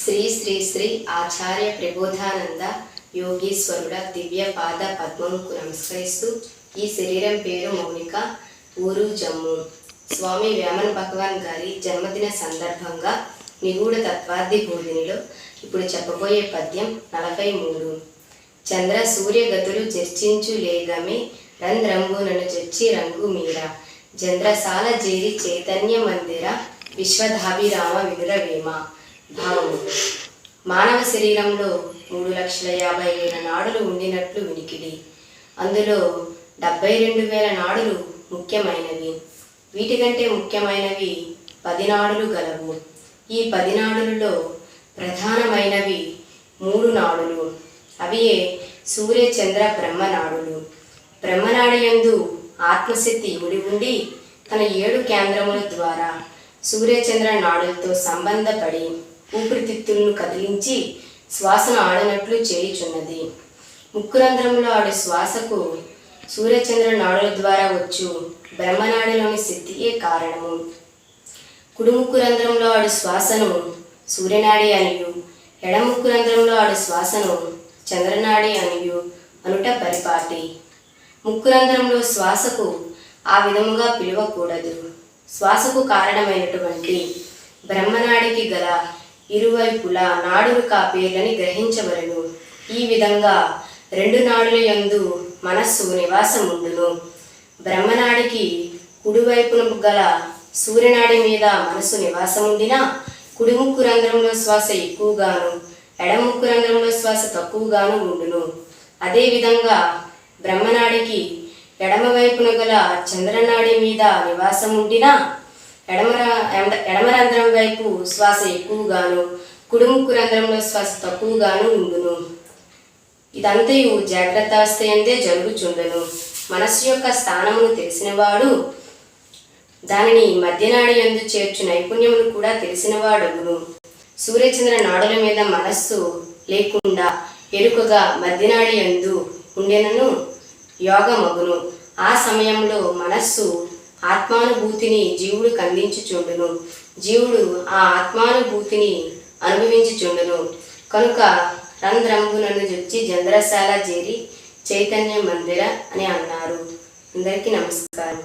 శ్రీ శ్రీ శ్రీ ఆచార్య ప్రబోధానంద యోగీశ్వరుడ దివ్య పాద పద్మంకు నమస్కరిస్తూ ఈ శరీరం పేరు మౌనిక, ఊరు జమ్ము. స్వామి వేమన భగవాన్ గారి జన్మదిన సందర్భంగా నిగూఢ తత్వార్థి బోధినిలో ఇప్పుడు చెప్పబోయే పద్యం 43. చంద్ర సూర్య గతులు చర్చించు లేగమే రంధ్రంబునను చొచ్చి రంగు మీర చంద్రసాల జేరి చైతన్య మందిర విశ్వధాభిరామ వినురవేమ. భావము: మానవ శరీరంలో 3,50,000 నాడులు ఉండినట్లు వినికిడి. అందులో 72,000 నాడులు ముఖ్యమైనవి. వీటికంటే ముఖ్యమైనవి 10 నాడులు గలవు. ఈ 10 నాడులలో ప్రధానమైనవి 3 నాడులు. అవియే సూర్య చంద్ర బ్రహ్మనాడులు. బ్రహ్మనాడి యందు ఆత్మశక్తి ఇమిడి ఉండి తన 7 కేంద్రముల ద్వారా సూర్యచంద్ర నాడులతో సంబంధపడి ఊపిరితిత్తులను కదిలించి శ్వాసను ఆడనట్లు చేయుచున్నది. ముక్కురంధ్రంలో ఆడు శ్వాసకు సూర్యచంద్ర నాడుల ద్వారా వచ్చు బ్రహ్మనాడిలోని శక్తియే కారణము. కుడిముక్కు రంధ్రంలో ఆడు శ్వాసను సూర్యనాడి అనియు, ఎడముక్కు రంధ్రంలో ఆడు శ్వాసను చంద్రనాడి అనియు అనుట పరిపాటి. ముక్కురంధ్రంలో శ్వాసకు ఆ విధముగా పిలువకూడదు. శ్వాసకు కారణమైనటువంటి బ్రహ్మనాడికి గల ఇరువైపులా నాడులు కాపేర్లని గ్రహించవలను. ఈ విధంగా 2 నాడుల యందు మనస్సు నివాసముండును. బ్రహ్మనాడికి కుడివైపున గల సూర్యనాడి మీద మనస్సు నివాసముండినా కుడిముక్కు రంధ్రంలో శ్వాస ఎక్కువగాను, ఎడముక్కు రంధ్రంలో శ్వాస తక్కువగాను ఉండును. అదేవిధంగా బ్రహ్మనాడికి ఎడమవైపున గల చంద్రనాడి మీద నివాసముండినా ఎడమ రంధ్రం వైపు శ్వాస ఎక్కువగాను, కుడిముక్కు రంధ్రంలో శ్వాస తక్కువగాను ఉండును. ఇదంతయు జాగ్రత్తావస్థయందే జరుగుచుండును. మనస్సు యొక్క స్థానమును తెలిసినవాడు దానిని మధ్యనాడి యందు చేర్చు నైపుణ్యమును కూడా తెలిసినవాడగును. సూర్యచంద్ర నాడుల మీద మనస్సు లేకుండా ఎరుకగా మధ్యనాడి యందు ఉండెనను యోగమగును. ఆ సమయంలో మనస్సు ఆత్మానుభూతిని జీవుడు అందించుచుండును. జీవుడు ఆ ఆత్మానుభూతిని అనుభవించుచుండును. కనుక రంధ్రంబునను జొచ్చి చంద్రసాల జేరి చైతన్య మందిర అని అన్నారు. అందరికీ నమస్కారం.